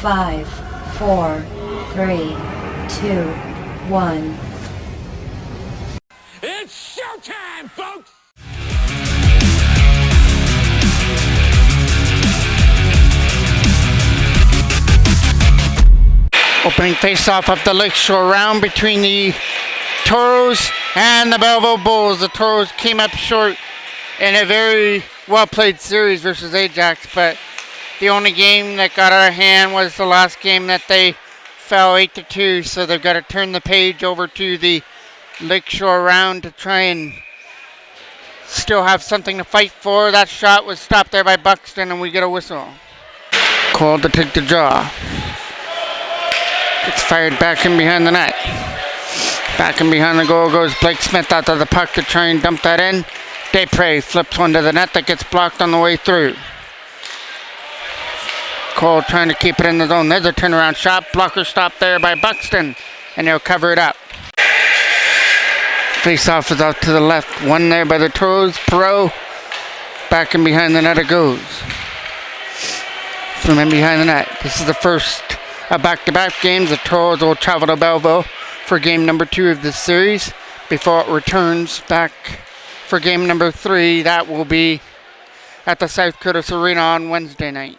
5, 4, 3, 2, 1. It's showtime, folks! Opening face-off of the Lakeshore round between the Toros and the Belleville Bulls. The Toros came up short in a very well-played series versus Ajax, but the only game that got out of hand was the last game that they fell 8-2, so they've got to turn the page over to the Lakeshore round to try and still have something to fight for. That shot was stopped there by Buxton, and we get a whistle. Called to take the draw. Gets fired back in behind the net. Back in behind the goal goes Blake Smith out to the puck to try and dump that in. Desprez flips one to the net that gets blocked on the way through. Cole trying to keep it in the zone. There's a turnaround shot. Blocker stopped there by Buxton, and they'll cover it up. Face-off is out to the left. One there by the Toros. Perot. Back in behind the net it goes. From in behind the net. This is the first of back-to-back games. The Toros will travel to Belleville for game number 2 of this series before it returns back for game number 3. That will be at the South Curtis Arena on Wednesday night.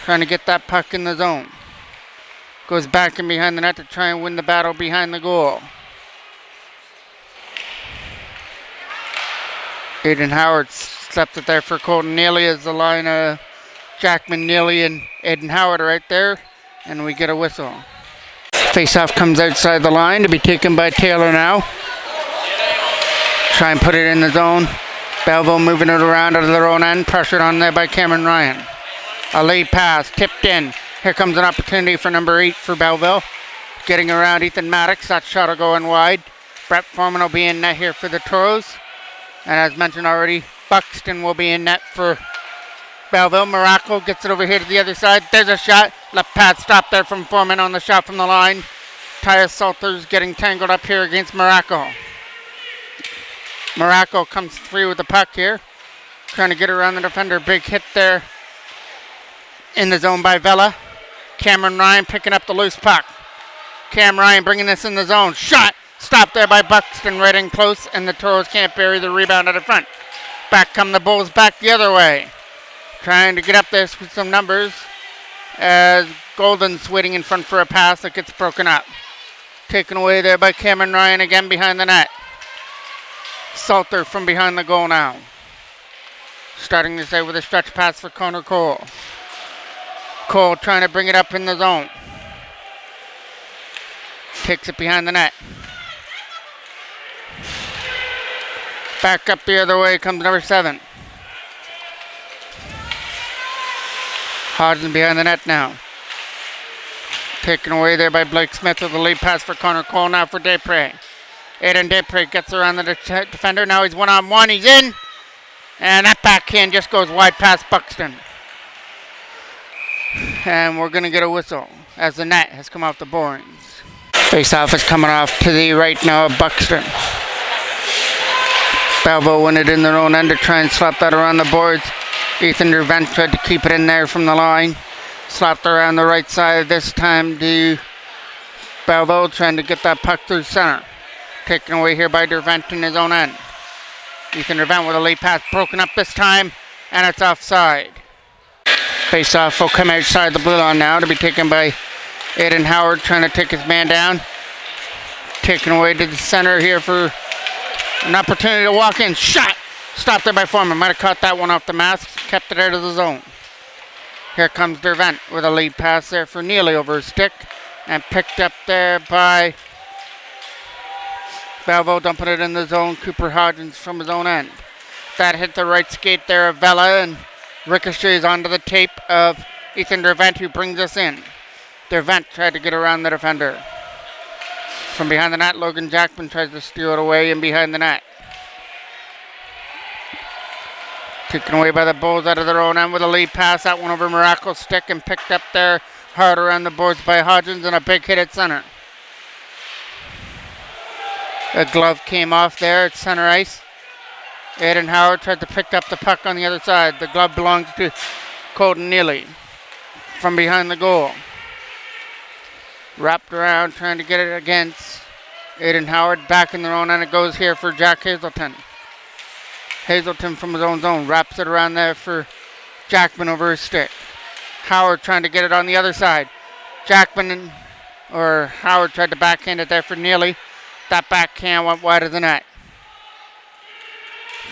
Trying to get that puck in the zone. Goes back in behind the net to try and win the battle behind the goal. Aiden Howard slept it there for Colton Neely as the line of Jackman, Neely, and Aiden Howard right there. And we get a whistle. Face-off comes outside the line to be taken by Taylor now. Try and put it in the zone. Belleville moving it around out of their own end. Pressured on there by Cameron Ryan. A lead pass, tipped in. Here comes an opportunity for number 8 for Belleville. Getting around Ethan Maddox. That shot will go in wide. Brett Foreman will be in net here for the Toros. And as mentioned already, Buxton will be in net for Belleville. Morocco gets it over here to the other side. There's a shot. Left pass stop there from Foreman on the shot from the line. Tyus Salters getting tangled up here against Morocco. Morocco comes free with the puck here. Trying to get around the defender. Big hit there in the zone by Vela. Cameron Ryan picking up the loose puck. Cam Ryan bringing this in the zone. Shot! Stopped there by Buxton right in close, and the Toros can't bury the rebound at the front. Back come the Bulls back the other way. Trying to get up there with some numbers as Golden's waiting in front for a pass that gets broken up. Taken away there by Cameron Ryan again behind the net. Salter from behind the goal now. Starting this out with a stretch pass for Connor Cole. Cole trying to bring it up in the zone. Takes it behind the net. Back up the other way comes number 7. Hodgson behind the net now. Taken away there by Blake Smith with the lead pass for Connor Cole now for Desprez. Aiden Desprez gets around the defender. Now he's one-on-one. He's in. And that backhand just goes wide past Buxton. And we're going to get a whistle as the net has come off the boards. Face-off is coming off to the right now of Buxton. Belleville win it in their own end to try and slap that around the boards. Ethan Dervent tried to keep it in there from the line. Slapped around the right side this time to Belleville, trying to get that puck through center. Taken away here by Dervent in his own end. Ethan Dervent with a late pass broken up this time, and it's offside. Face-off will come outside the blue line now to be taken by Aiden Howard, trying to take his man down. Taken away to the center here for an opportunity to walk in. Shot! Stopped there by Foreman. Might have caught that one off the mask. Kept it out of the zone. Here comes Dervent with a lead pass there for Neely over his stick. And picked up there by Belleville, dumping it in the zone. Cooper Hodgins from his own end. That hit the right skate there of Vela and ricochets onto the tape of Ethan Dervent, who brings us in. Dervent tried to get around the defender. From behind the net, Logan Jackman tries to steal it away in behind the net. Taken away by the Bulls out of their own end with a lead pass. That one over Morocco's stick and picked up there hard around the boards by Hodgins and a big hit at center. A glove came off there at center ice. Aiden Howard tried to pick up the puck on the other side. The glove belongs to Colton Neely. from behind the goal. Wrapped around, trying to get it against Aiden Howard. Back in their own end it goes here for Jack Hazelton. Hazelton from his own zone. Wraps it around there for Jackman over his stick. Howard trying to get it on the other side. Howard tried to backhand it there for Neely. That backhand went wide of the net.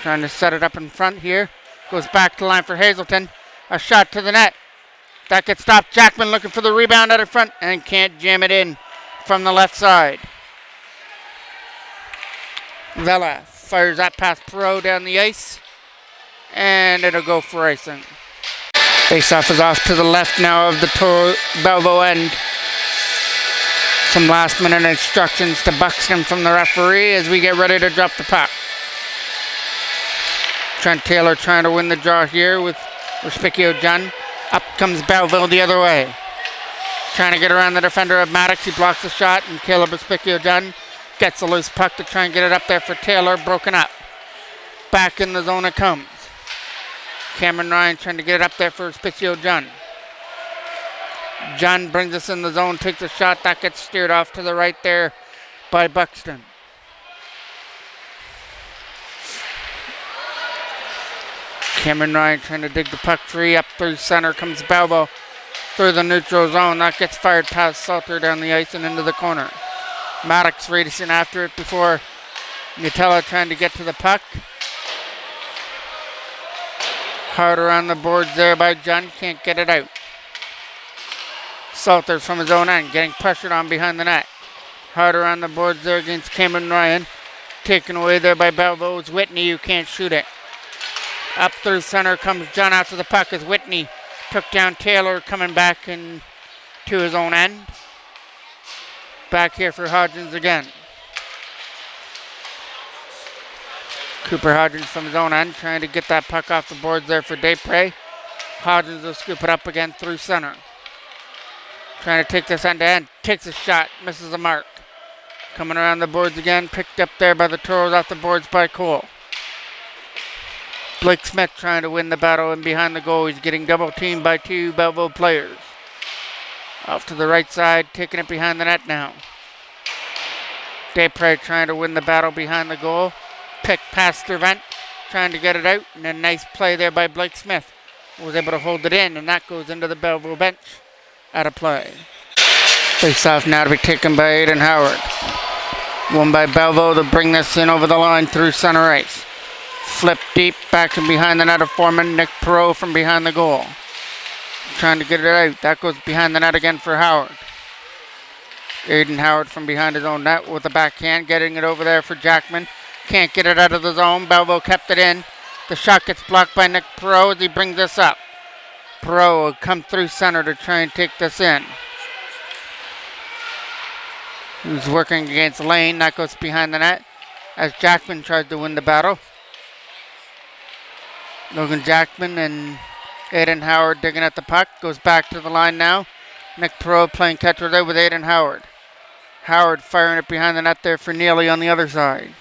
Trying to set it up in front here. Goes back to the line for Hazelton. A shot to the net. That gets stopped. Jackman looking for the rebound out in front and can't jam it in from the left side. Vela fires that past Perot down the ice. And it'll go for icing. Face-off is off to the left now of the Belleville end. Some last-minute instructions to Buxton from the referee as we get ready to drop the puck. Trent Taylor trying to win the draw here with Respicchio John. Up comes Belleville the other way. Trying to get around the defender of Maddox. He blocks the shot, and Caleb Respicchio John gets a loose puck to try and get it up there for Taylor. Broken up. Back in the zone it comes. Cameron Ryan trying to get it up there for Respicchio John. John brings us in the zone, takes a shot. That gets steered off to the right there by Buxton. Cameron Ryan trying to dig the puck free. Up through center comes Belleville through the neutral zone. That gets fired past Salter down the ice and into the corner. Maddox racing after it before Nutella trying to get to the puck. Hard around the boards there by John. Can't get it out. Salter from his own end getting pressured on behind the net. Hard around the boards there against Cameron Ryan. Taken away there by Belleville. It's Whitney who can't shoot it. Up through center comes John out to the puck as Whitney took down Taylor, coming back in to his own end. Back here for Hodgins again. Cooper Hodgins from his own end trying to get that puck off the boards there for Desprez. Hodgins will scoop it up again through center. Trying to take this end to end. Takes a shot, misses the mark. Coming around the boards again, picked up there by the Toros off the boards by Cole. Blake Smith trying to win the battle and behind the goal. He's getting double teamed by two Belleville players. Off to the right side, taking it behind the net now. Desprez trying to win the battle behind the goal. Pick past Dervent, trying to get it out. And a nice play there by Blake Smith. Was able to hold it in, and that goes into the Belleville bench out of play. Face off now to be taken by Aiden Howard. Won by Belleville to bring this in over the line through center ice. Flip deep, back and behind the net of Foreman. Nick Perot from behind the goal. Trying to get it out. That goes behind the net again for Howard. Aiden Howard from behind his own net with the backhand. Getting it over there for Jackman. Can't get it out of the zone. Belleville kept it in. The shot gets blocked by Nick Perot as he brings this up. Perot will come through center to try and take this in. He's working against Lane. That goes behind the net as Jackman tries to win the battle. Logan Jackman and Aiden Howard digging at the puck. Goes back to the line now. Nick Perot playing catch there with Aiden Howard. Howard firing it behind the net there for Neely on the other side.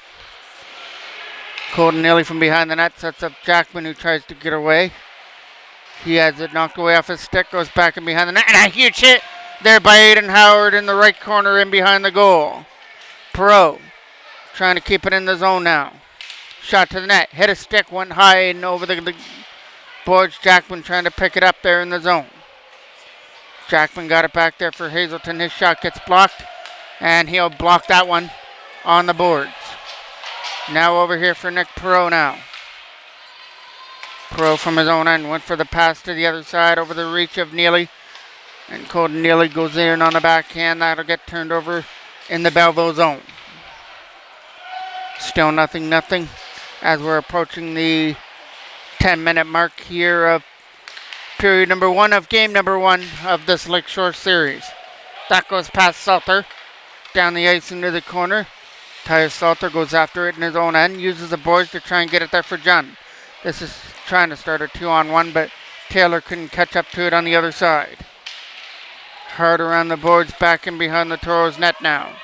Colton Neely from behind the net sets up Jackman who tries to get away. He has it knocked away off his stick. Goes back and behind the net. And a huge hit there by Aiden Howard in the right corner in behind the goal. Perot trying to keep it in the zone now. Shot to the net. Hit a stick. Went high and over the boards. Jackman trying to pick it up there in the zone. Jackman got it back there for Hazelton. His shot gets blocked. And he'll block that one on the boards. Now over here for Nick Perot now. Perot from his own end went for the pass to the other side over the reach of Neely. And Colton Neely goes in on the backhand. That'll get turned over in the Belleville zone. Still nothing as we're approaching the 10-minute mark here of period number one of game number one of this Lakeshore series. That goes past Salter. Down the ice into the corner. Tyus Salter goes after it in his own end. Uses the boards to try and get it there for John. This is trying to start a 2-on-1, but Taylor couldn't catch up to it on the other side. Hard around the boards, back in behind the Toros net now.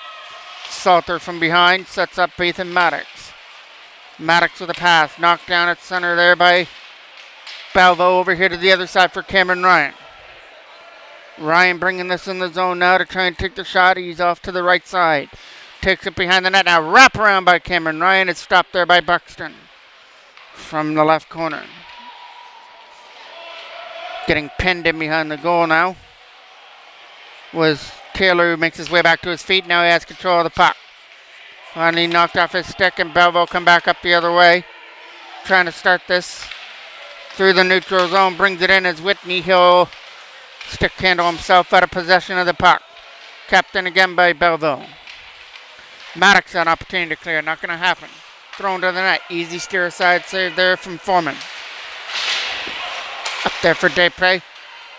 Salter from behind sets up Ethan Maddox. Maddox with a pass, knocked down at center there by Belleville. Over here to the other side for Cameron Ryan. Ryan bringing this in the zone now to try and take the shot. He's off to the right side. Takes it behind the net. Now wrap around by Cameron. Ryan is stopped there by Buxton from the left corner. Getting pinned in behind the goal now was Taylor, who makes his way back to his feet. Now he has control of the puck. Finally knocked off his stick, and Belleville come back up the other way. Trying to start this through the neutral zone. Brings it in as Whitney. He'll stick handle himself out of possession of the puck. Kept in again by Belleville. Maddox an opportunity to clear. Not going to happen. Thrown to the net. Easy steer aside save there from Foreman. Up there for Desprez.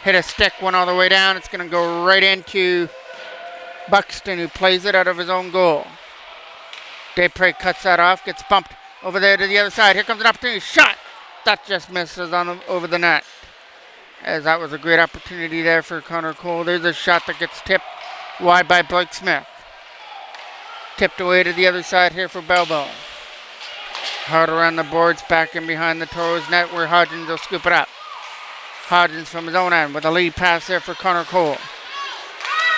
Hit a stick, went all the way down. It's going to go right into Buxton, who plays it out of his own goal. Desprez cuts that off, gets bumped over there to the other side. Here comes an opportunity. Shot! That just misses over the net. As that was a great opportunity there for Connor Cole. There's a shot that gets tipped wide by Blake Smith. Tipped away to the other side here for Belleville. Hard around the boards, back in behind the Toros net where Hodgins will scoop it up. Hodgins from his own end with a lead pass there for Connor Cole.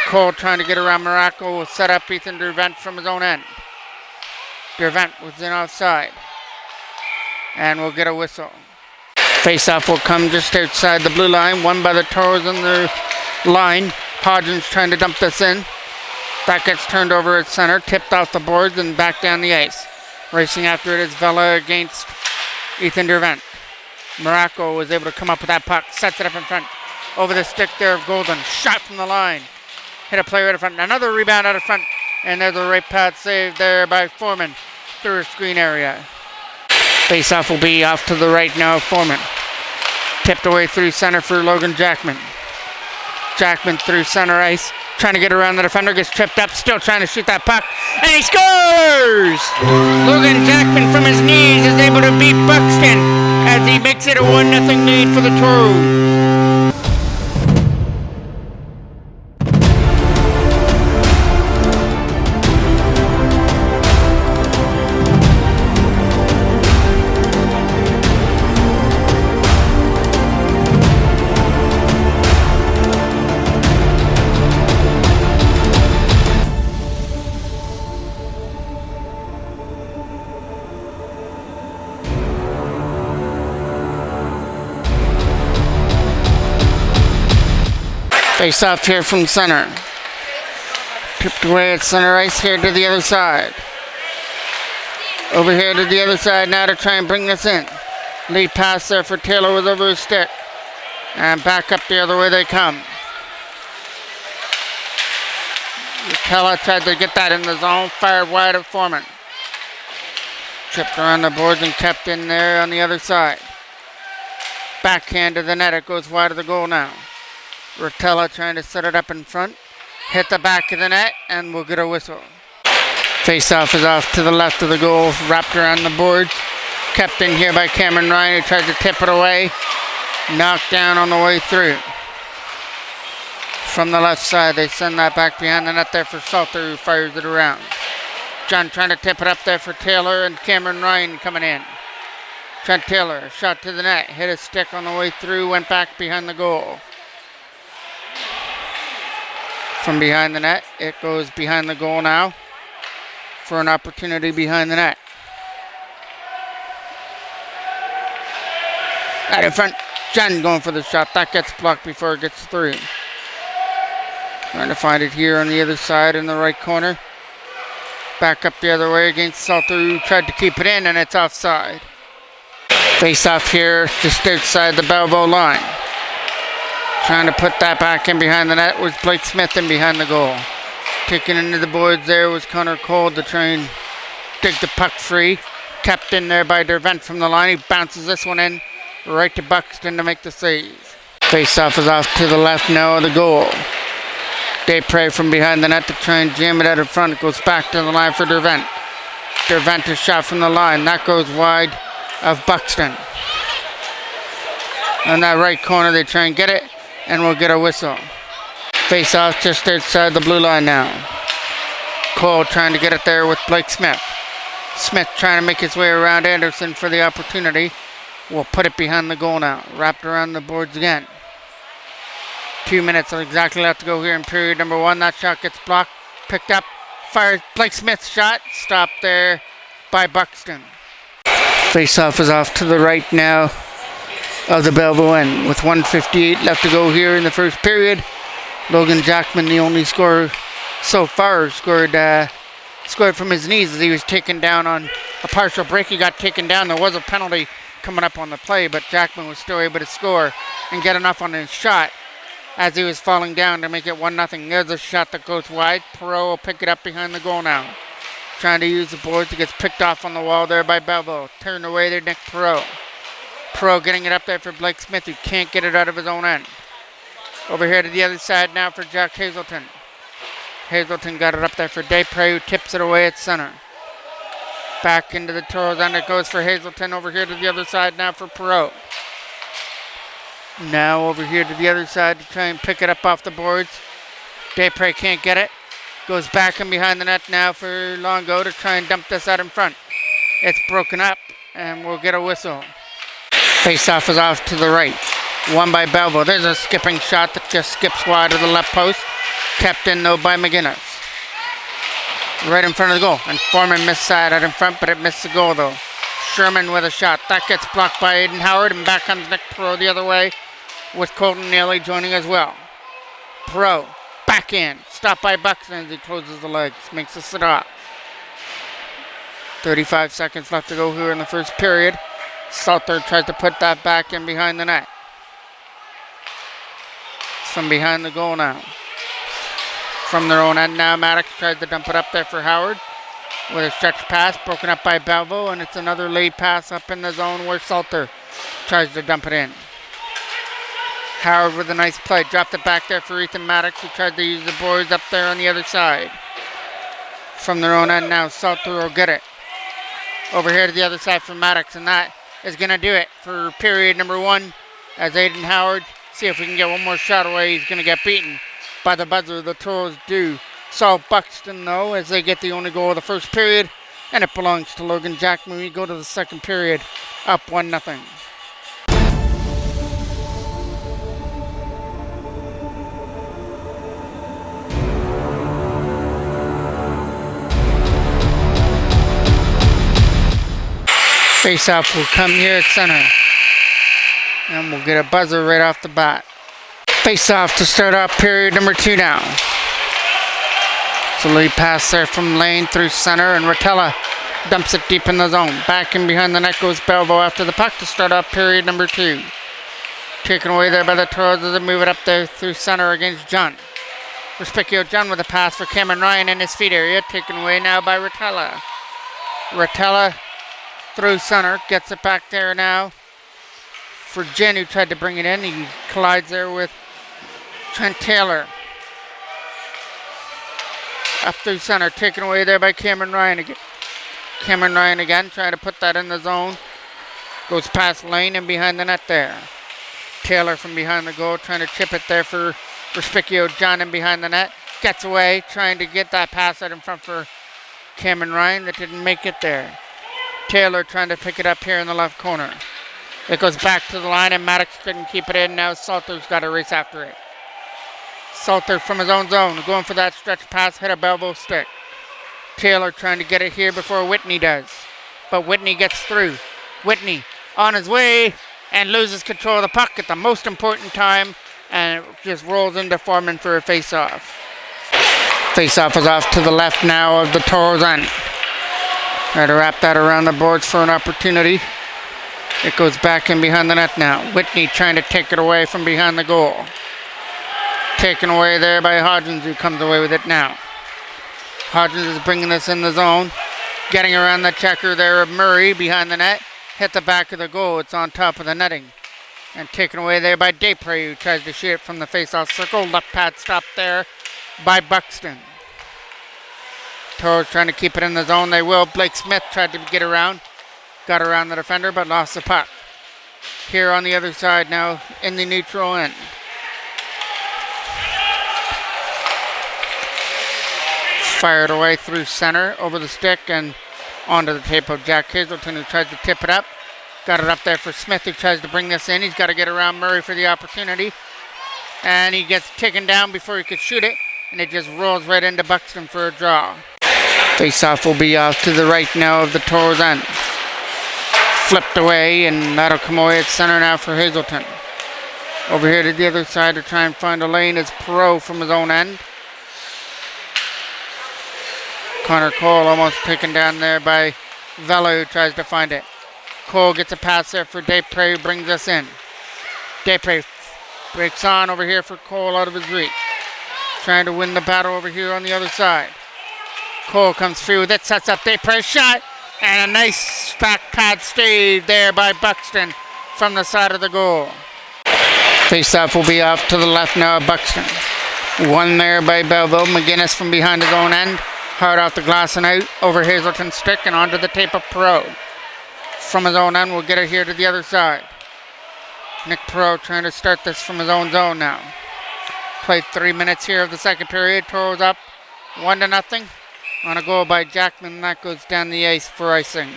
Cole trying to get around Morocco will set up Ethan Dervent from his own end. Dervent was in offside. And we'll get a whistle. Face-off will come just outside the blue line, won by the Toros on the line. Hodgins trying to dump this in. That gets turned over at center, tipped off the boards and back down the ice. Racing after it is Vela against Ethan Dervent. Morocco was able to come up with that puck, sets it up in front. Over the stick there of Golden. Shot from the line. Hit a player out of front. Another rebound out of front. And there's a right pad save there by Foreman through a screen area. Face-off will be off to the right now of Foreman. Tipped away through center for Logan Jackman. Jackman through center ice. Trying to get around the defender. Gets tripped up. Still trying to shoot that puck. And he scores! Logan Jackman from his knees is able to beat Buxton as he makes it a 1-0 lead for the Toros. Face off here from center. Tipped away at center ice here to the other side. Over here to the other side now to try and bring this in. Lead pass there for Taylor with over his stick. And back up the other way they come. Taylor tried to get that in the zone. Fired wide of Foreman. Tripped around the boards and kept in there on the other side. Backhand to the net. It goes wide of the goal now. Rotella trying to set it up in front. Hit the back of the net, and we'll get a whistle. Face-off is off to the left of the goal, wrapped around the boards. Kept in here by Cameron Ryan, who tried to tip it away. Knocked down on the way through. From the left side, they send that back behind the net there for Salter, who fires it around. John trying to tip it up there for Taylor, and Cameron Ryan coming in. Trent Taylor, shot to the net, hit a stick on the way through, went back behind the goal. From behind the net, it goes behind the goal now for an opportunity behind the net. Out in front, Jen going for the shot. That gets blocked before it gets through. Trying to find it here on the other side in the right corner. Back up the other way against Salter, who tried to keep it in, and it's offside. Face off here just outside the Belleville line. Trying to put that back in behind the net was Blake Smith in behind the goal. Kicking into the boards there was Connor Cole to try and dig the puck free. Kept in there by Dervent from the line. He bounces this one in right to Buxton to make the save. Face-off is off to the left now of the goal. Desprez from behind the net to try and jam it out in front. It goes back to the line for Dervent. Dervent is shot from the line. That goes wide of Buxton. On that right corner, they try and get it, and we'll get a whistle. Face off just outside the blue line now. Cole trying to get it there with Blake Smith. Smith trying to make his way around Anderson for the opportunity. We'll put it behind the goal now. Wrapped around the boards again. 2 minutes exactly left to go here in period number 1. That shot gets blocked, picked up, fired. Blake Smith's shot, stopped there by Buxton. Face-off is off to the right now of the Belleville end with 1:58 left to go here in the first period. Logan Jackman, the only scorer so far, scored from his knees as he was taken down on a partial break. He got taken down. There was a penalty coming up on the play, but Jackman was still able to score and get enough on his shot as he was falling down to make it 1-0. There's a shot that goes wide. Perot will pick it up behind the goal now. Trying to use the boards. It gets picked off on the wall there by Belleville. Turned away there, Nick Perot. Perot getting it up there for Blake Smith, who can't get it out of his own end. Over here to the other side now for Jack Hazelton. Hazelton got it up there for Desprez, who tips it away at center. Back into the Toros end it goes for Hazelton. Over here to the other side now for Perot. Now over here to the other side to try and pick it up off the boards. Desprez can't get it. Goes back and behind the net now for Longo to try and dump this out in front. It's broken up and we'll get a whistle. Face-off is off to the right. Won by Belleville. There's a skipping shot that just skips wide of the left post. Kept in though by McGinnis. Right in front of the goal. And Foreman missed side out in front, but it missed the goal though. Sherman with a shot. That gets blocked by Aiden Howard, and back comes Nick Perot the other way with Colton Neely joining as well. Perot back in. Stopped by Buxton as he closes the legs. Makes a sit up. 35 seconds left to go here in the first period. Salter tries to put that back in behind the net. It's from behind the goal now. From their own end now, Maddox tries to dump it up there for Howard with a stretch pass broken up by Belleville, and it's another late pass up in the zone where Salter tries to dump it in. Howard with a nice play, dropped it back there for Ethan Maddox, who tried to use the boards up there on the other side. From their own end now, Salter will get it. Over here to the other side for Maddox, and that is going to do it for period number 1 as Aiden Howard, see if we can get one more shot away. He's going to get beaten by the buzzer. The Toros do. Saul Buxton, though, as they get the only goal of the first period, and it belongs to Logan Jackman. We go to the second period, up 1-0. Face-off will come here at center. And we'll get a buzzer right off the bat. Face-off to start off period number 2 now. So lead pass there from Lane through center, and Rotella dumps it deep in the zone. Back in behind the net goes Belleville after the puck to start off period number 2. Taken away there by the Toros as they move it up there through center against John. Respicchio John with a pass for Cameron Ryan in his feet area. Taken away now by Rotella. Rotella through center, gets it back there now for Jen, who tried to bring it in. He collides there with Trent Taylor. Up through center, taken away there by Cameron Ryan again. Cameron Ryan again, trying to put that in the zone. Goes past Lane and behind the net there. Taylor from behind the goal, trying to chip it there for Respicchio John and behind the net. Gets away, trying to get that pass out in front for Cameron Ryan that didn't make it there. Taylor trying to pick it up here in the left corner. It goes back to the line and Maddox couldn't keep it in. Now Salter's got to race after it. Salter from his own zone, going for that stretch pass, hit a Belleville stick. Taylor trying to get it here before Whitney does. But Whitney gets through. Whitney on his way and loses control of the puck at the most important time, and it just rolls into Foreman for a face-off. Face-off is off to the left now of the Toros end. Try to wrap that around the boards for an opportunity. It goes back in behind the net now. Whitney trying to take it away from behind the goal. Taken away there by Hodgins, who comes away with it now. Hodgins is bringing this in the zone. Getting around the checker there of Murray behind the net. Hit the back of the goal. It's on top of the netting. And taken away there by Desprez, who tries to shoot it from the face-off circle. Left pad stopped there by Buxton. Toros trying to keep it in the zone. They will. Blake Smith tried to get around. Got around the defender, but lost the puck. Here on the other side now in the neutral end. Fired away through center over the stick and onto the tape of Jack Hazelton, who tries to tip it up. Got it up there for Smith, who tries to bring this in. He's got to get around Murray for the opportunity. And he gets taken down before he could shoot it, and it just rolls right into Buxton for a draw. Face-off will be off to the right now of the Toro's end. Flipped away, and that'll come away at center now for Hazelton. Over here to the other side to try and find a lane is Perot from his own end. Connor Cole almost taken down there by Vela, who tries to find it. Cole gets a pass there for Desprez, who brings us in. Desprez breaks on over here for Cole out of his reach. Trying to win the battle over here on the other side. Cole comes through with it, sets up Desprez shot, and a nice back pad stave there by Buxton from the side of the goal. Face-off will be off to the left now of Buxton. One there by Belleville. McGinnis from behind his own end. Hard off the glass and out over Hazelton's stick and onto the tape of Perot. From his own end, we'll get it here to the other side. Nick Perot trying to start this from his own zone now. Played 3 minutes here of the second period. Toro's up 1-0 on a goal by Jackman. That goes down the ice for icing.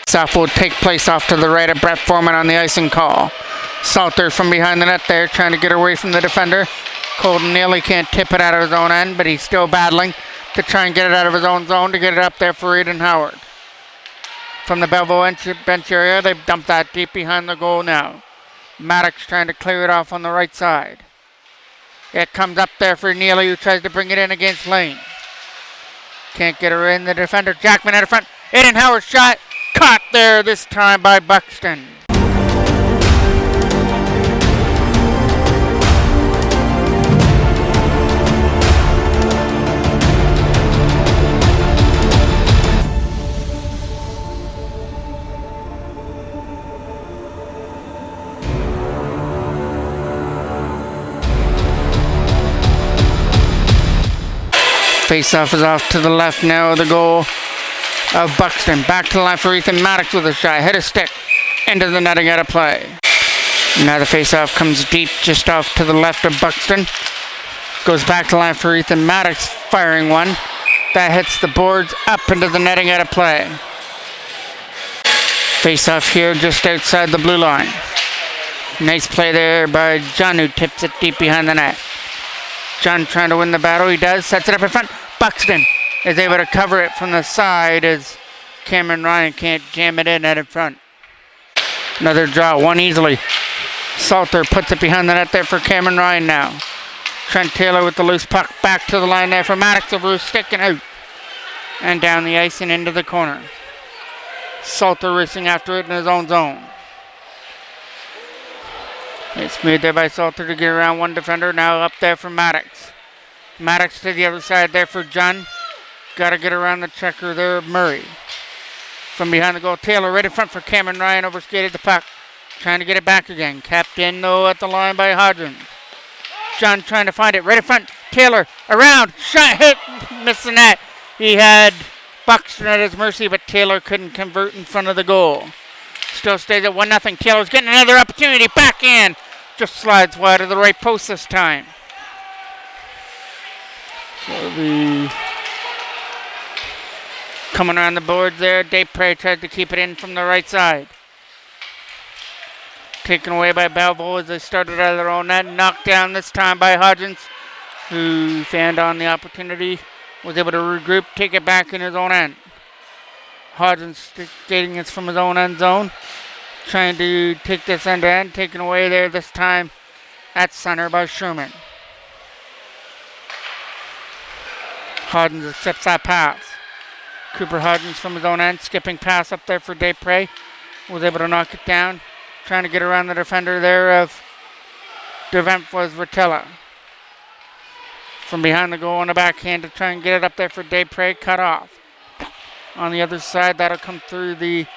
Face-off will take place off to the right of Brett Foreman on the icing call. Salter from behind the net there trying to get away from the defender. Colton Neely can't tip it out of his own end, but he's still battling to try and get it out of his own zone to get it up there for Eden Howard. From the Belleville bench area, they've dumped that deep behind the goal now. Maddox trying to clear it off on the right side. It comes up there for Neely, who tries to bring it in against Lane. Can't get her in. The defender, Jackman out of front. Eden Howard shot. Caught there this time by Buxton. Face-off is off to the left now of the goal of Buxton. Back to the line for Ethan Maddox with a shot. Hit a stick into the netting out of play. Now the face-off comes deep just off to the left of Buxton. Goes back to the line for Ethan Maddox, firing one. That hits the boards up into the netting out of play. Face-off here just outside the blue line. Nice play there by John, who tips it deep behind the net. John trying to win the battle. He does. Sets it up in front. Buxton is able to cover it from the side as Cameron Ryan can't jam it in out in front. Another draw. One easily. Salter puts it behind the net there for Cameron Ryan now. Trent Taylor with the loose puck. Back to the line there for Maddox over his stick and out. And down the ice and into the corner. Salter racing after it in his own zone. It's made there by Salter to get around one defender. Now up there for Maddox. Maddox to the other side there for John. Got to get around the checker there of Murray. From behind the goal, Taylor right in front for Cameron Ryan. Overskated the puck. Trying to get it back again. Kept in though at the line by Hodgins. John trying to find it right in front. Taylor around. Shot hit. Missed the net. He had Buxton at his mercy, but Taylor couldn't convert in front of the goal. Still stays at 1-0. Taylor's getting another opportunity. Back in. Just slides wide of the right post this time. So the coming around the boards there. Desprez tried to keep it in from the right side. Taken away by Belleville as they started out of their own net. Knocked down this time by Hodgins, who found on the opportunity. Was able to regroup, take it back in his own end. Hodgins skating this from his own end zone. Trying to take this end to end. Taken away there this time at center by Sherman. Hodgins accepts that pass. Cooper Hodgins from his own end. Skipping pass up there for Desprez. Was able to knock it down. Trying to get around the defender there of Devent was Rotella. From behind the goal on the backhand to try and get it up there for Desprez. Cut off. On the other side, that'll come through the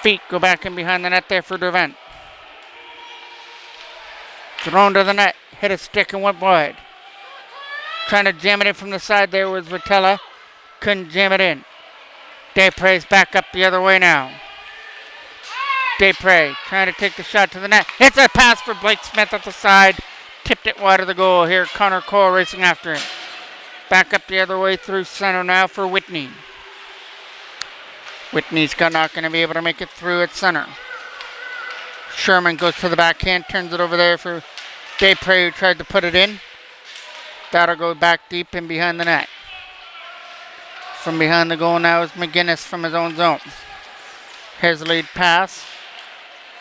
feet. Go back in behind the net there for Devent. Thrown to the net. Hit a stick and went wide. Trying to jam it in from the side there was Rotella. Couldn't jam it in. Desprez back up the other way now. Desprez trying to take the shot to the net. Hits a pass for Blake Smith at the side. Tipped it wide of the goal. Here Connor Cole racing after him. Back up the other way through center now for Whitney. Whitney's not going to be able to make it through at center. Sherman goes to the backhand, turns it over there for Daypre who tried to put it in. That'll go back deep in behind the net. From behind the goal now is McGinnis from his own zone. Here's the lead pass.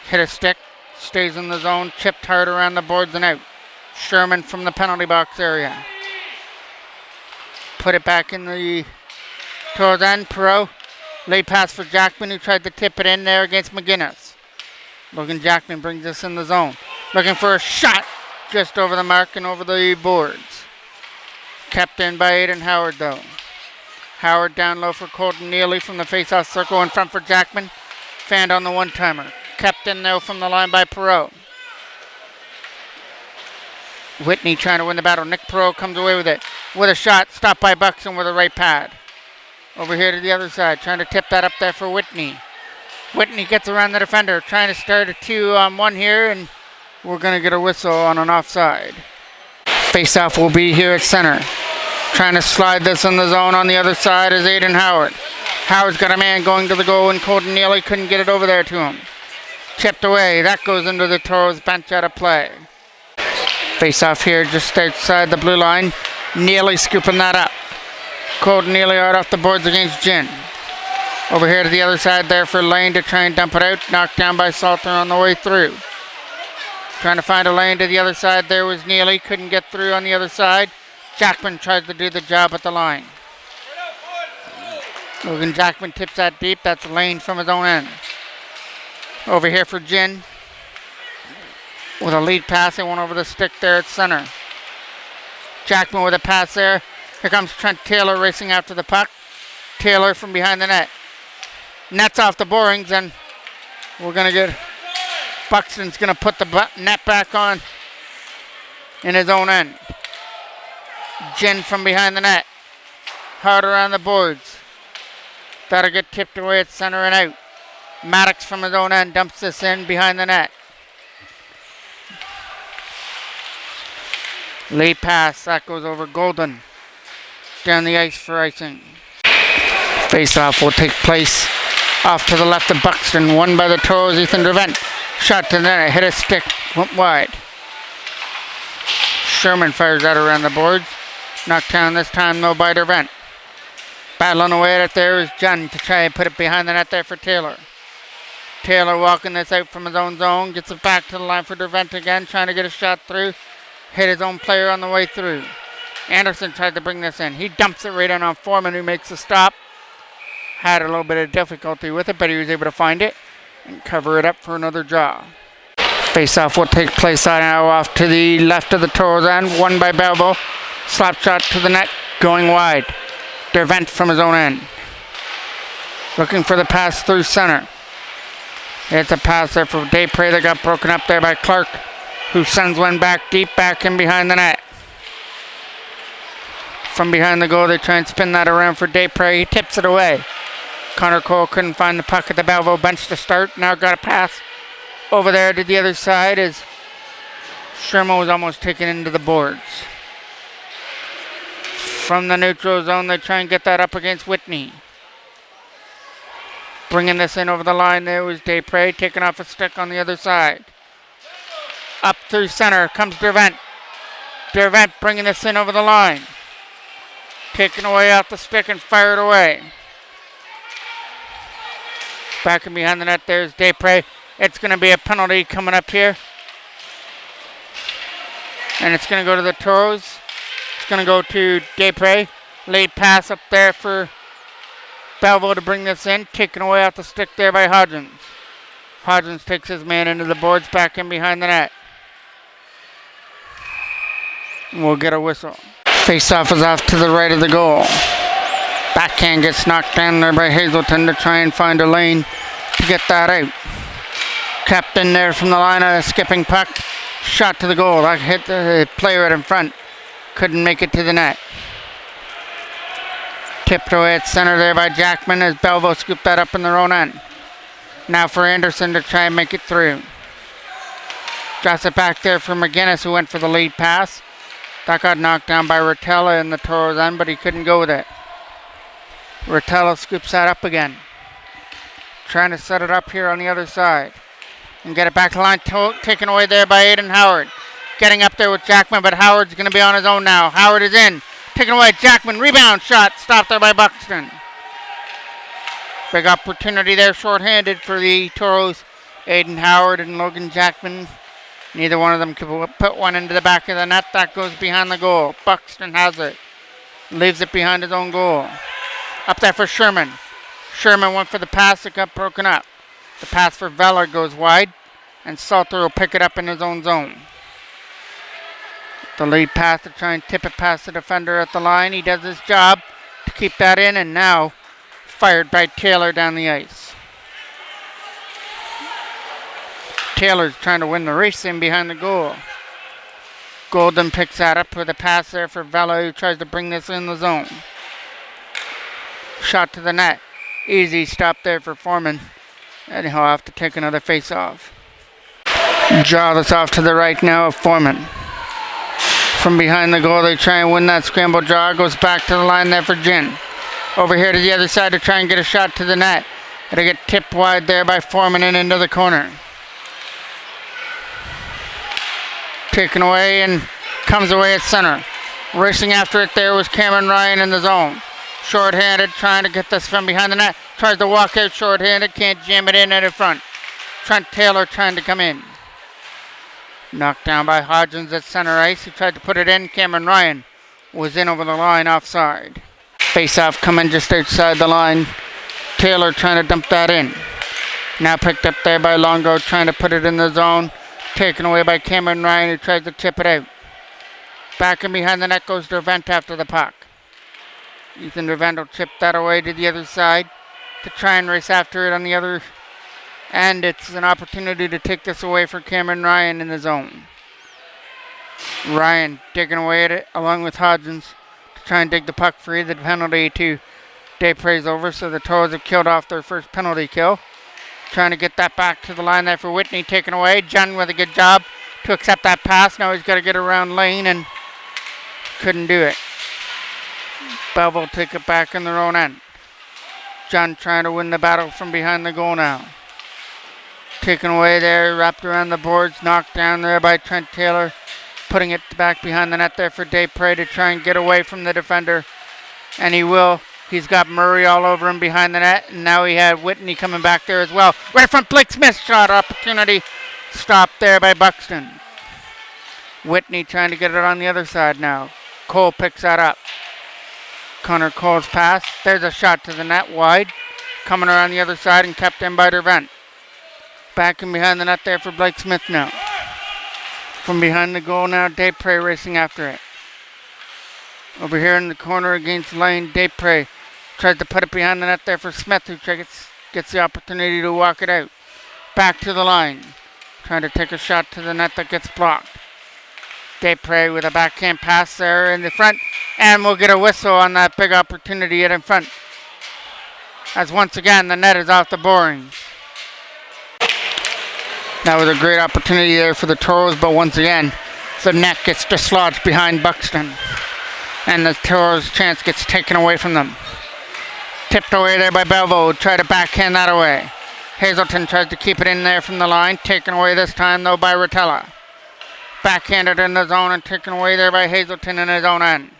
Hit a stick. Stays in the zone. Chipped hard around the boards and out. Sherman from the penalty box area. Put it back in the towards end. Perot. Late pass for Jackman who tried to tip it in there against McGinnis. Logan Jackman brings this in the zone. Looking for a shot just over the mark and over the boards. Kept in by Aiden Howard though. Howard down low for Colton Neely from the face-off circle in front for Jackman. Fanned on the one-timer. Kept in though from the line by Perot. Whitney trying to win the battle. Nick Perot comes away with it. With a shot. Stopped by Buxton with a right pad. Over here to the other side. Trying to tip that up there for Whitney. Whitney gets around the defender. Trying to start a 2-on-1 here. And we're going to get a whistle on an offside. Face-off will be here at center. Trying to slide this in the zone on the other side is Aiden Howard. Howard's got a man going to the goal and Colton Neely couldn't get it over there to him. Chipped away. That goes into the Toros bench out of play. Face-off here just outside the blue line. Neely scooping that up. Colton Neely out off the boards against Gin. Over here to the other side there for Lane to try and dump it out. Knocked down by Salter on the way through. Trying to find a lane to the other side there was Neely. Couldn't get through on the other side. Jackman tried to do the job at the line. Logan Jackman tips that deep. That's Lane from his own end. Over here for Gin. With a lead pass. They went over the stick there at center. Jackman with a pass there. Here comes Trent Taylor racing after the puck. Taylor from behind the net. Net's off the borings and we're going to get... Buxton's going to put the net back on in his own end. Gin from behind the net. Hard around the boards. That'll get tipped away at center and out. Maddox from his own end dumps this in behind the net. Late pass. That goes over Golden. Down the ice for icing. Face-off will take place off to the left of Buxton. Won by the Toros, Ethan Dervent. Shot to the net. Hit a stick. Went wide. Sherman fires that around the boards. Knocked down this time though by Dervent. Battling away at it there is John to try and put it behind the net there for Taylor. Taylor walking this out from his own zone. Gets it back to the line for Dervent again. Trying to get a shot through. Hit his own player on the way through. Anderson tried to bring this in. He dumps it right on Foreman who makes the stop. Had a little bit of difficulty with it, but he was able to find it and cover it up for another draw. Face-off will take place now off to the left of the Toros end. Won by Belleville. Slap shot to the net. Going wide. Dervent from his own end. Looking for the pass through center. It's a pass there for Daypre that got broken up there by Clark, who sends one back deep back in behind the net. From behind the goal, they try and spin that around for Daypre. He tips it away. Connor Cole couldn't find the puck at the Belleville bench to start. Now got a pass over there to the other side as Sherman was almost taken into the boards. From the neutral zone, they try and get that up against Whitney. Bringing this in over the line there was Daypre, taking off a stick on the other side. Up through center comes Dervent. Dervent bringing this in over the line. Taken away off the stick and fired away. Back and behind the net there's Daypre. It's going to be a penalty coming up here. And it's going to go to the Toros. It's going to go to Daypre. Late pass up there for Belleville to bring this in. Taken away off the stick there by Hodgins. Hodgins takes his man into the boards back in behind the net. We'll get a whistle. Face-off is off to the right of the goal. Backhand gets knocked down there by Hazelton to try and find a lane to get that out. Kept in there from the line of a skipping puck. Shot to the goal. That hit the player right in front. Couldn't make it to the net. Tipped away at center there by Jackman as Belleville scooped that up in their own end. Now for Anderson to try and make it through. Drops it back there for McGinnis who went for the lead pass. That got knocked down by Rotella in the Toros end, but he couldn't go with it. Rotella scoops that up again. Trying to set it up here on the other side. And get it back to the line, taken away there by Aiden Howard. getting up there with Jackman, but Howard's going to be on his own now. Howard is in. Taken away. Jackman, rebound shot. Stopped there by Buxton. Big opportunity there, shorthanded for the Toros. Aiden Howard and Logan Jackman. Neither one of them could put one into the back of the net. That goes behind the goal. Buxton has it. Leaves it behind his own goal. Up there for Sherman. Sherman went for the pass. It got broken up. The pass for Veller goes wide. And Salter will pick it up in his own zone. The lead pass to try and tip it past the defender at the line. He does his job to keep that in. And now fired by Taylor down the ice. Taylor's trying to win the race in behind the goal. Golden picks that up with a pass there for Vela, who tries to bring this in the zone. Shot to the net. Easy stop there for Foreman. And he'll have to take another face-off. Draw this off to the right now of Foreman. From behind the goal, they try and win that scramble draw. Goes back to the line there for Gin. Over here to the other side to try and get a shot to the net. It'll get tipped wide there by Foreman and into the corner. Taken away and comes away at center. Racing after it there was Cameron Ryan in the zone. Short-handed, trying to get this from behind the net. Tries to walk out short-handed, can't jam it in at the front. Trent Taylor trying to come in. Knocked down by Hodgins at center ice. He tried to put it in. Cameron Ryan was in over the line offside. Face-off coming just outside the line. Taylor trying to dump that in. Now picked up there by Longo, trying to put it in the zone. Taken away by Cameron Ryan, who tries to tip it out. Back and behind the net goes Dervent after the puck. Ethan Dervent will chip that away to the other side to try and race after it on the other. And it's an opportunity to take this away for Cameron Ryan in the zone. Ryan digging away at it along with Hodgins to try and dig the puck free. The penalty to Desprez over, so the Toros have killed off their first penalty kill. Trying to get that back to the line there for Whitney, taken away. John with a good job to accept that pass. Now he's got to get around Lane and couldn't do it. Belleville take it back in their own end. John trying to win the battle from behind the goal now. Taken away there, wrapped around the boards, knocked down there by Trent Taylor. Putting it back behind the net there for Desprez to try and get away from the defender. And he will. He's got Murray all over him behind the net, and now he had Whitney coming back there as well. Right in front, Blake Smith shot opportunity. Stopped there by Buxton. Whitney trying to get it on the other side now. Cole picks that up. Connor Cole's pass. There's a shot to the net wide. Coming around the other side and kept in by Dervent. Back and behind the net there for Blake Smith now. From behind the goal now, Desprez racing after it. Over here in the corner against Lane, Desprez tries to put it behind the net there for Smith, who gets the opportunity to walk it out. Back to the line. Trying to take a shot to the net that gets blocked. Desprez with a backhand pass there in the front. And we'll get a whistle on that big opportunity in front. As once again, the net is off the borings. That was a great opportunity there for the Toros, but once again, the net gets dislodged behind Buxton. And the Toros' chance gets taken away from them. Tipped away there by Belleville. Try to backhand that away. Hazelton tries to keep it in there from the line. Taken away this time, though, by Rotella. Backhanded in the zone and taken away there by Hazelton in his own end.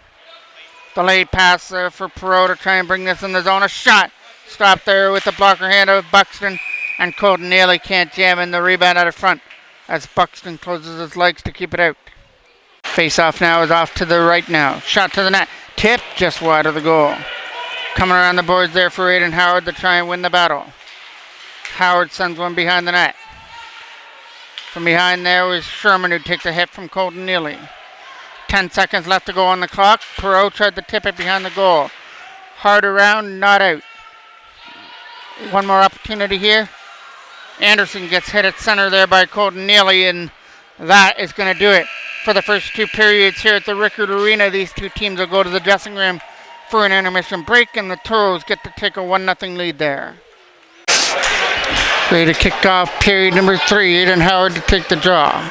The late pass for Perot to try and bring this in the zone. A shot. Stopped there with the blocker hand of Buxton. And Colton Neely can't jam in the rebound out of front as Buxton closes his legs to keep it out. Face-off now is off to the right now. Shot to the net. Tip just wide of the goal. Coming around the boards there for Aiden Howard to try and win the battle. Howard sends one behind the net. From behind there was Sherman, who takes a hit from Colton Neely. 10 seconds left to go on the clock. Perot tried to tip it behind the goal. Hard around, not out. One more opportunity here. Anderson gets hit at center there by Colton Neely, and that is going to do it for the first two periods here at the Rickard Arena. These two teams will go to the dressing room for an intermission break, and the Toros get to take a 1-0 lead there. Ready to kick off period number 3. Aiden Howard to take the draw.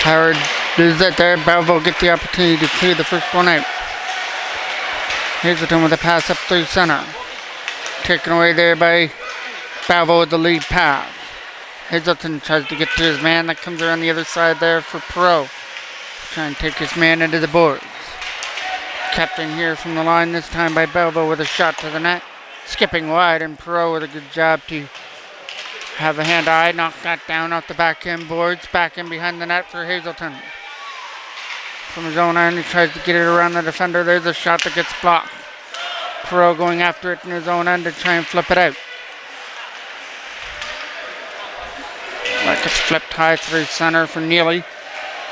Howard Lose it there. Belleville get the opportunity to clear the first one out. Hazelton with a pass up through center. Taken away there by Belleville with the lead pass. Hazelton tries to get to his man. That comes around the other side there for Perot. Trying to take his man into the boards. Kept in here from the line this time by Belleville with a shot to the net. Skipping wide, and Perot with a good job to have a hand-eye. Knock that down off the back end boards. Back in behind the net for Hazelton. From his own end, he tries to get it around the defender. There's a shot that gets blocked. Perot going after it in his own end to try and flip it out. That gets flipped high through center for Neely.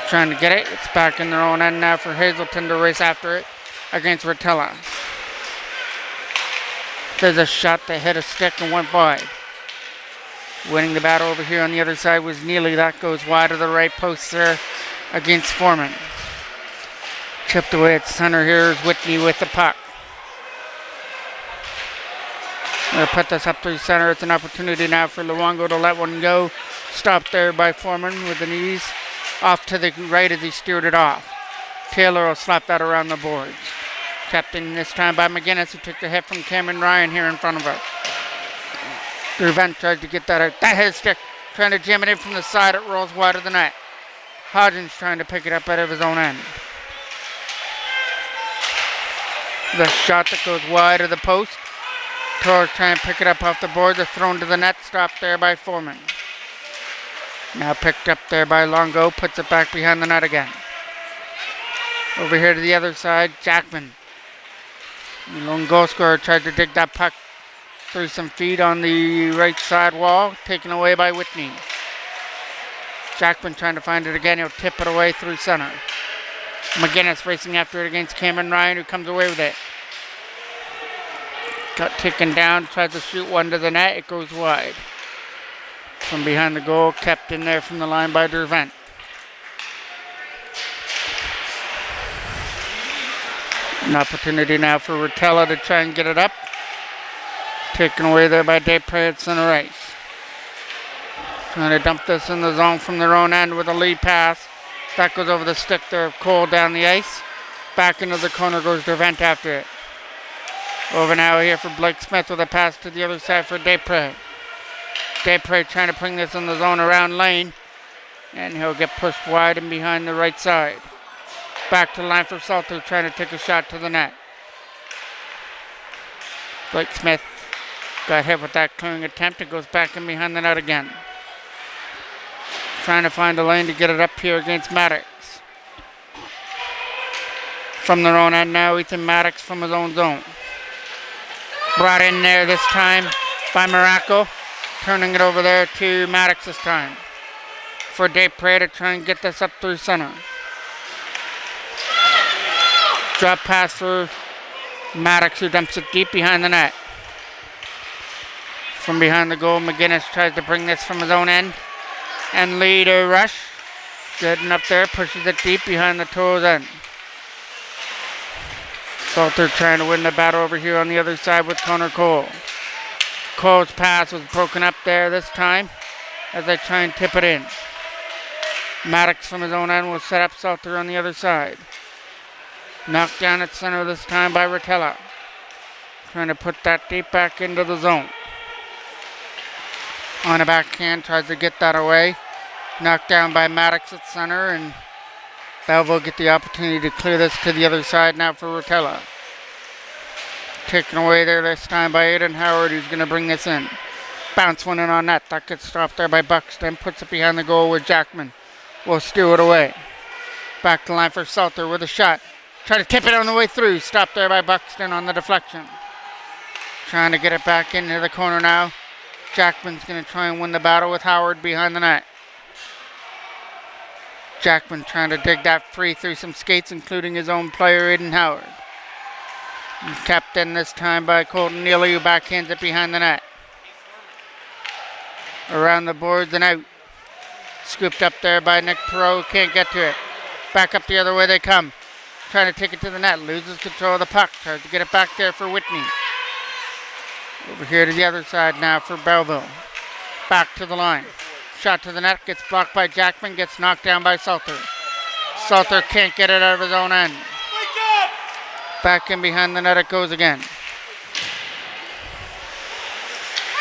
Trying to get it. It's back in their own end now for Hazelton to race after it against Rotella. There's a shot that hit a stick and went wide. Winning the battle over here on the other side was Neely. That goes wide of the right post there against Foreman. Chipped away at center here is Whitney with the puck. They'll put this up through center. It's an opportunity now for Luongo to let one go. Stopped there by Foreman with the knees. Off to the right as he steered it off. Taylor will slap that around the boards. Kept in this time by McGinnis, who took the hit from Cameron Ryan here in front of us. Dervent tried to get that out. That hit a stick. Trying to jam it in from the side. It rolls wide of the net. Hodgins trying to pick it up out of his own end. The shot that goes wide of the post. Torres trying to pick it up off the board. They're thrown to the net. Stopped there by Foreman. Now picked up there by Longo. Puts it back behind the net again. Over here to the other side, Jackman. Lone goal scorer tried to dig that puck through some feet on the right side wall. Taken away by Whitney. Jackman trying to find it again. He'll tip it away through center. McGinnis racing after it against Cameron Ryan, who comes away with it. Got taken down, tries to shoot one to the net. It goes wide. From behind the goal, kept in there from the line by Dervent. An opportunity now for Rotella to try and get it up. Taken away there by Desprez at center ice. Trying to dump this in the zone from their own end with a lead pass. That goes over the stick there of Cole down the ice. Back into the corner goes Dervent after it. Over now here for Blake Smith with a pass to the other side for Desprez. Desprez trying to bring this in the zone around lane. And he'll get pushed wide and behind the right side. Back to the line for Salter, trying to take a shot to the net. Blake Smith got hit with that clearing attempt. It goes back in behind the net again. Trying to find a lane to get it up here against Maddox. From their own end now, Ethan Maddox from his own zone. Brought in there this time by Morocco. Turning it over there to Maddox this time. For Desprez to try and get this up through center. Drop pass for Maddox, who dumps it deep behind the net. From behind the goal, McGinnis tries to bring this from his own end. And lead a rush. Getting up there, pushes it deep behind the toes end. Salter trying to win the battle over here on the other side with Connor Cole. Cole's pass was broken up there this time as they try and tip it in. Maddox from his own end will set up Salter on the other side. Knocked down at center this time by Rotella. Trying to put that deep back into the zone. On a backhand, tries to get that away. Knocked down by Maddox at center, and Belleville get the opportunity to clear this to the other side now for Rotella. Taken away there this time by Aiden Howard, who's going to bring this in. Bounce one in on net. That gets stopped there by Buxton. Puts it behind the goal with Jackman. Will steal it away. Back to line for Salter with a shot. Try to tip it on the way through. Stopped there by Buxton on the deflection. Trying to get it back into the corner now. Jackman's going to try and win the battle with Howard behind the net. Jackman trying to dig that free through some skates, including his own player, Aiden Howard. And kept in this time by Colton Neely, who backhands it behind the net. Around the boards and out. Scooped up there by Nick Perot, can't get to it. Back up the other way they come. Trying to take it to the net, loses control of the puck. Tries to get it back there for Whitney. Over here to the other side now for Belleville. Back to the line. Shot to the net, gets blocked by Jackman, gets knocked down by Salter. Salter can't get it out of his own end. Back in behind the net it goes again.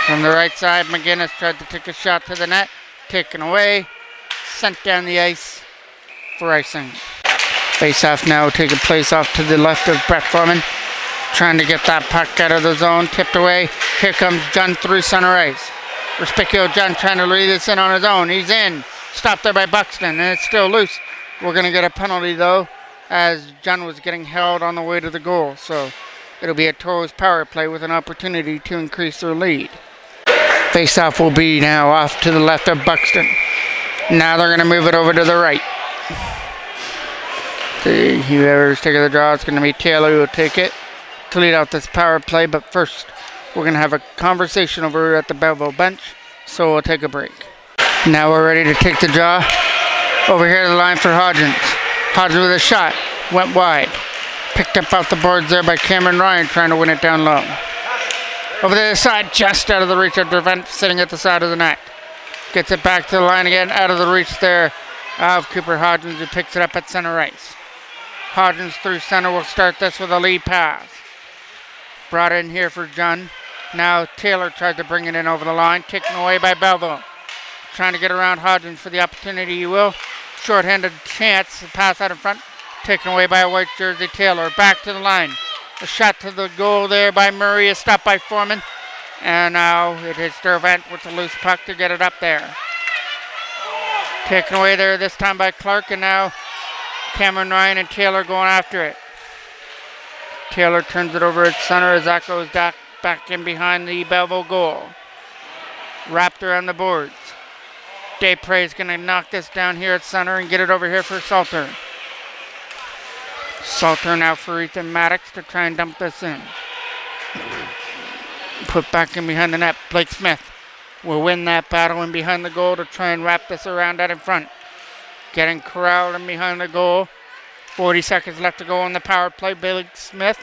From the right side, McGinnis tried to take a shot to the net. Taken away. Sent down the ice for icing. Face-off now taking place off to the left of Brett Foreman. Trying to get that puck out of the zone. Tipped away. Here comes John through center ice. Respicchio John trying to lead this in on his own. He's in. Stopped there by Buxton, and it's still loose. We're going to get a penalty, though, as John was getting held on the way to the goal. So it'll be a Toros power play with an opportunity to increase their lead. Face-off will be now off to the left of Buxton. Now they're going to move it over to the right. Whoever's taking the draw, it's going to be Taylor who will take it to lead out this power play. But first, we're going to have a conversation over at the Belleville bench, so we'll take a break. Now we're ready to take the draw. Over here to the line for Hodgins. Hodgins with a shot. Went wide. Picked up off the boards there by Cameron Ryan, trying to win it down low. Over the other side, just out of the reach of Dervent, sitting at the side of the net. Gets it back to the line again, out of the reach there of Cooper Hodgins, who picks it up at center ice. Hodgins through center will start this with a lead pass. Brought in here for John. Now Taylor tried to bring it in over the line, taken away by Belleville. Trying to get around Hodgins for the opportunity, he will. Short-handed chance, pass out in front, taken away by a white jersey Taylor. Back to the line. A shot to the goal there by Murray, a stop by Foreman. And now it hits Dervent with a loose puck to get it up there. Taken away there this time by Clark, and now Cameron Ryan and Taylor going after it. Taylor turns it over at center as that goes back in behind the Belleville goal. Wrapped around the boards. Desprez is going to knock this down here at center and get it over here for Salter. Salter now for Ethan Maddox to try and dump this in. Put back in behind the net. Blake Smith will win that battle in behind the goal to try and wrap this around out in front. Getting corralled in behind the goal. 40 seconds left to go on the power play. Blake Smith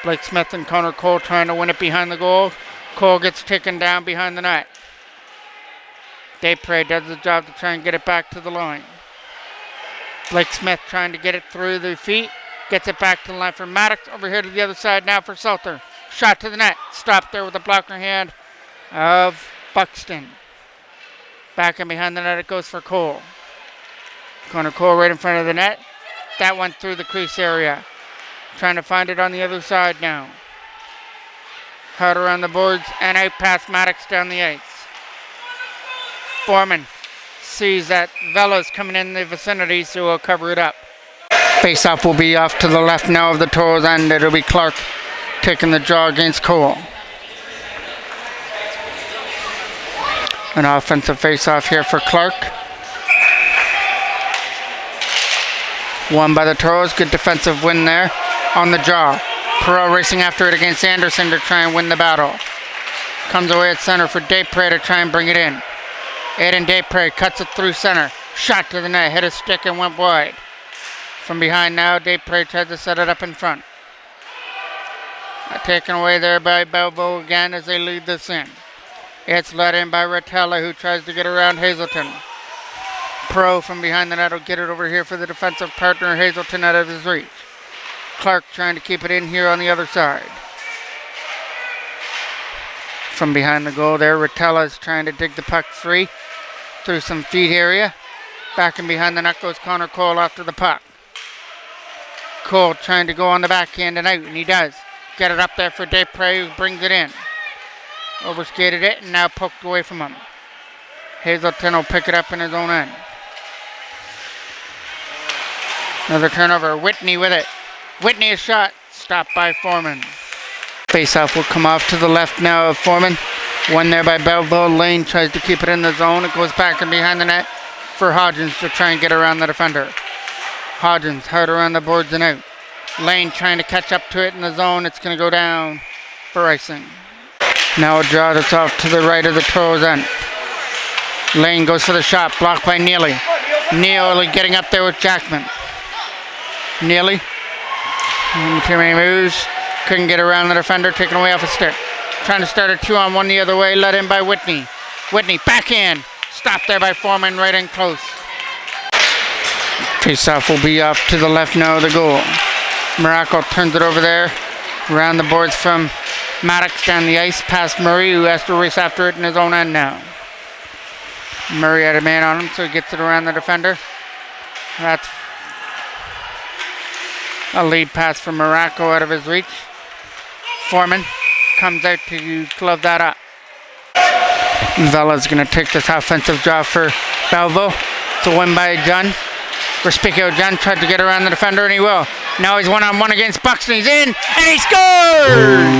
and Connor Cole trying to win it behind the goal. Cole gets taken down behind the net. Desprez does the job to try and get it back to the line. Blake Smith trying to get it through the feet. Gets it back to the line for Maddox. Over here to the other side now for Salter. Shot to the net. Stopped there with a blocker hand of Buxton. Back in behind the net it goes for Cole. Connor Cole right in front of the net. That went through the crease area. Trying to find it on the other side now. Hard around the boards and out past Maddox down the ice. Foreman sees that Vella's coming in the vicinity, so we'll cover it up. Face-off will be off to the left now of the Toros end. It'll be Clark taking the draw against Cole. An offensive face-off here for Clark. Won by the Toros. Good defensive win there on the draw. Perot racing after it against Anderson to try and win the battle. Comes away at center for Desprez to try and bring it in. Aiden Desprez cuts it through center. Shot to the net, hit a stick and went wide. From behind now, Desprez tried to set it up in front. Taken away there by Belleville again as they lead this in. It's led in by Rotella, who tries to get around Hazelton. Pro from behind the net will get it over here for the defensive partner, Hazelton, out of his reach. Clark trying to keep it in here on the other side. From behind the goal there, Rotella is trying to dig the puck free through some feet area. Back in behind the net goes Connor Cole after the puck. Cole trying to go on the backhand and out, and he does. Get it up there for Desprez, who brings it in. Overskated it and now poked away from him. Hazelton will pick it up in his own end. Another turnover. Whitney with it. Whitney a shot. Stopped by Foreman. Face-off will come off to the left now of Foreman. One there by Belleville. Lane tries to keep it in the zone. It goes back and behind the net for Hodgins to try and get around the defender. Hodgins hard around the boards and out. Lane trying to catch up to it in the zone. It's going to go down for icing. Now a draw that's off to the right of the Toros end. Lane goes for the shot. Blocked by Neely. Neely getting up there with Jackman. Neely. Too many moves. Couldn't get around the defender. Taken away off a stick. Trying to start a 2-on-1 the other way. Let in by Whitney. Whitney backhand. Stopped there by Foreman right in close. Face-off will be off to the left now of the goal. Morocco turns it over there. Around the boards from Maddox down the ice past Murray, who has to race after it in his own end now. Murray had a man on him, so he gets it around the defender. That's a lead pass from Morocco out of his reach. Foreman comes out to glove that up. Vella's going to take this offensive draw for Belleville. It's a win by John. Respicchio John tried to get around the defender, and he will. Now he's one-on-one against Buxton. He's in, and he scores!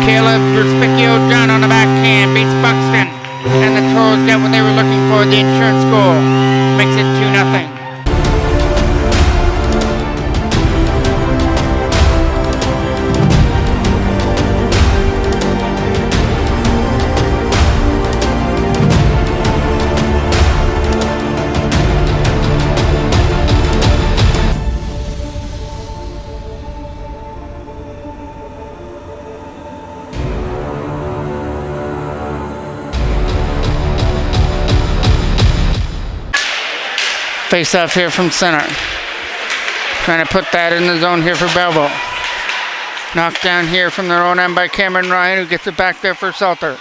Caleb Respicchio John on the backhand beats Buxton. And the Toros get what they were looking for, the insurance goal. Makes it 2-0. Face off here from center. Trying to put that in the zone here for Belleville. Knocked down here from their own end by Cameron Ryan, who gets it back there for Salter.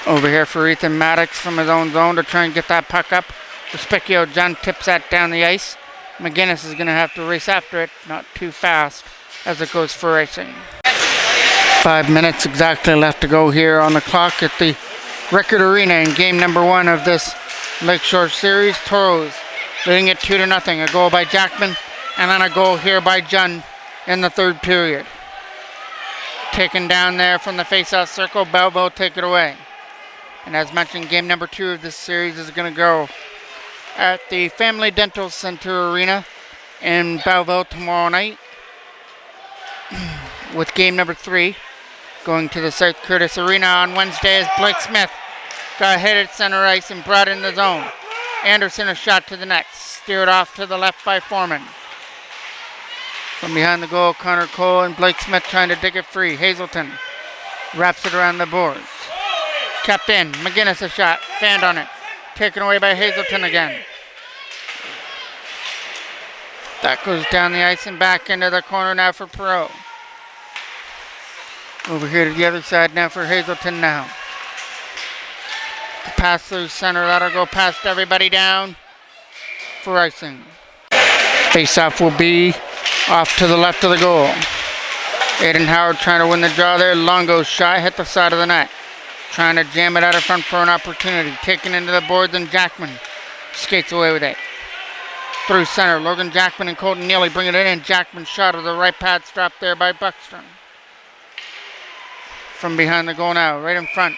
Over here for Ethan Maddox from his own zone to try and get that puck up. Respicchio John tips that down the ice. McGinnis is going to have to race after it, not too fast as it goes for racing. 5 minutes exactly left to go here on the clock at the Rickard Arena in game number 1 of this Lakeshore Series. Toros leading it 2-0. A goal by Jackman and then a goal here by John in the third period. Taken down there from the face-off circle. Belleville take it away. And as mentioned, game number 2 of this series is going to go at the Family Dental Center Arena in Belleville tomorrow night, with game number 3 going to the South Curtis Arena on Wednesday as Blake Smith got hit at center ice and brought in the zone. Anderson a shot to the net, steered off to the left by Foreman. From behind the goal, Connor Cole and Blake Smith trying to dig it free. Hazelton wraps it around the boards. Kept in, McGinnis a shot, fanned on it. Taken away by Hazelton again. That goes down the ice and back into the corner now for Perot. Over here to the other side now for Hazelton now. The pass through center, that'll go past everybody down for icing. Face-off will be off to the left of the goal. Aiden Howard trying to win the draw there. Longo's shot hit the side of the net. Trying to jam it out of front for an opportunity. Taken into the boards and Jackman skates away with it. Through center, Logan Jackman and Colton Neely bring it in. Jackman shot of the right pad strap there by Buxton. From behind the goal now, right in front.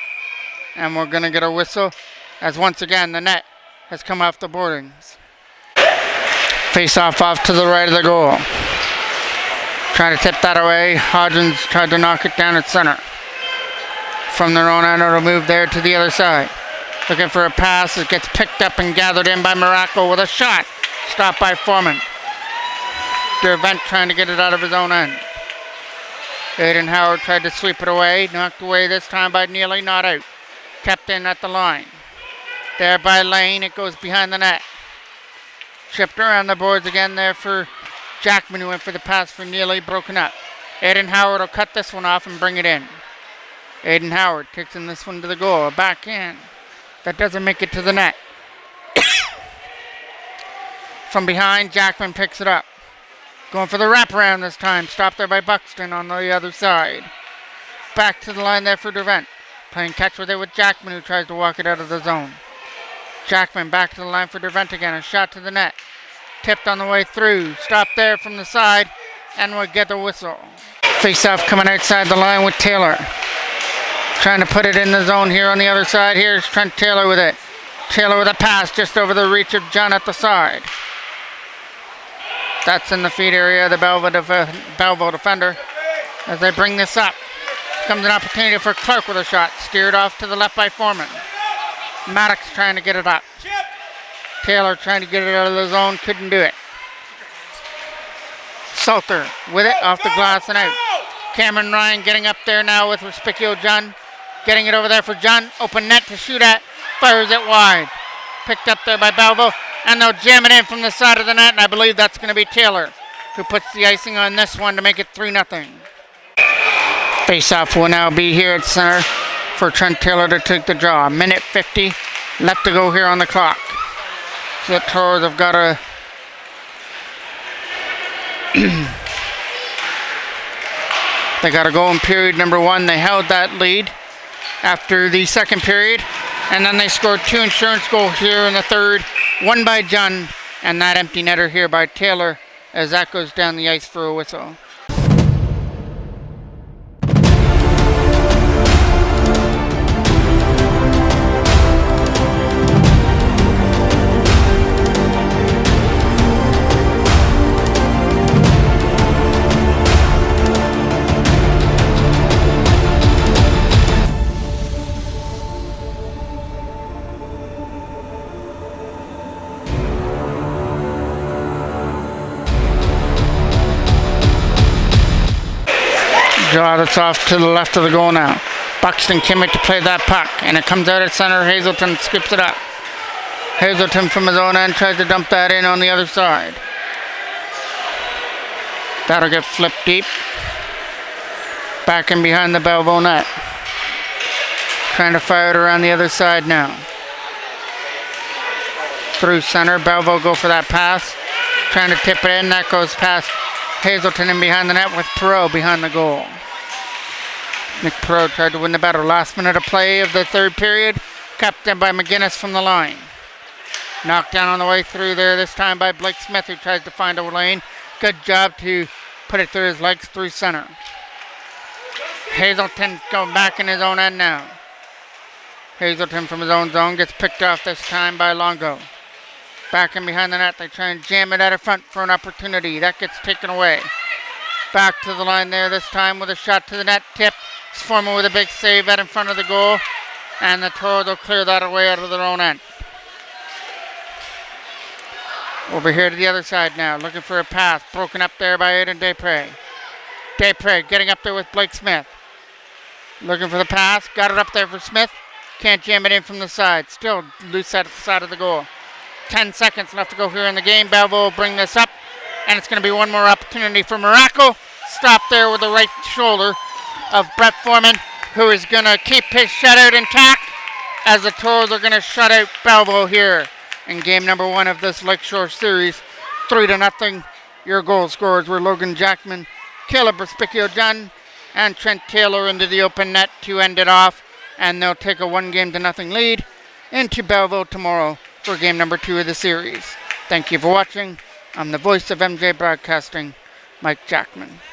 And we're going to get a whistle as once again the net has come off the boardings. Face off to the right of the goal. Trying to tip that away. Hodgins tried to knock it down at center. From their own end, it'll move there to the other side. Looking for a pass. It gets picked up and gathered in by Morocco with a shot. Stopped by Foreman. Dervent trying to get it out of his own end. Aiden Howard tried to sweep it away. Knocked away this time by Neely, not out. Kept in at the line. There by Lane, it goes behind the net. Chipped around the boards again there for Jackman, who went for the pass for Neely, broken up. Aiden Howard will cut this one off and bring it in. Aiden Howard takes in this one to the goal, a backhand. That doesn't make it to the net. From behind, Jackman picks it up. Going for the wraparound this time, stopped there by Buxton on the other side. Back to the line there for Dervent. Playing catch with it with Jackman, who tries to walk it out of the zone. Jackman back to the line for Dervent again. A shot to the net. Tipped on the way through. Stopped there from the side. And we'll get the whistle. Face-off coming outside the line with Taylor. Trying to put it in the zone here on the other side. Here's Trent Taylor with it. Taylor with a pass just over the reach of John at the side. That's in the feed area of the Belleville defender. As they bring this up. Comes an opportunity for Clark with a shot. Steered off to the left by Foreman. Maddox trying to get it up. Taylor trying to get it out of the zone. Couldn't do it. Salter with it off the glass and out. Cameron Ryan getting up there now with Respicchio John. Getting it over there for John. Open net to shoot at. Fires it wide. Picked up there by Belleville. and they'll jam it in from the side of the net, and I believe that's going to be Taylor who puts the icing on this one to make it 3-0. Face-off will now be here at center for Trent Taylor to take the draw. Minute 50 left to go here on the clock. So the Toros have got a they got a goal in period number 1. They held that lead after the second period, and then they scored 2 insurance goals here in the third. One by John, and that empty netter here by Taylor as that goes down the ice for a whistle. Draw that's off to the left of the goal now. Buxton Kimmich to play that puck, and it comes out at center. Hazelton skips it up. Hazelton from his own end tries to dump that in on the other side. That'll get flipped deep. Back in behind the Belleville net. Trying to fire it around the other side now. Through center, Belleville go for that pass. Trying to tip it in, that goes past Hazelton in behind the net with Perot behind the goal. Nick Perot tried to win the battle. Last minute of play of the third period. Kept in by McGinnis from the line. Knocked down on the way through there, this time by Blake Smith, who tries to find a lane. Good job to put it through his legs through center. Hazelton going back in his own end now. Hazelton from his own zone gets picked off this time by Longo. Back in behind the net, they try and jam it out of front for an opportunity. That gets taken away. Back to the line there, this time with a shot to the net. Tip. Foreman with a big save out in front of the goal. And the Toros will clear that away out of their own end. Over here to the other side now, looking for a pass. Broken up there by Aiden Desprez. Desprez getting up there with Blake Smith. Looking for the pass. Got it up there for Smith. Can't jam it in from the side. Still loose at the side of the goal. 10 seconds left to go here in the game. Belleville will bring this up, and it's going to be one more opportunity for Morocco. Stop there with the right shoulder of Brett Foreman, who is going to keep his shutout intact as the Toros are going to shut out Belleville here in game number 1 of this Lakeshore series. 3-0. Your goal scorers were Logan Jackman, Caleb Respicchio-John, and Trent Taylor into the open net to end it off, and they'll take a 1-0 lead into Belleville tomorrow for game number 2 of the series. Thank you for watching. I'm the voice of MJ Broadcasting, Mike Jackman.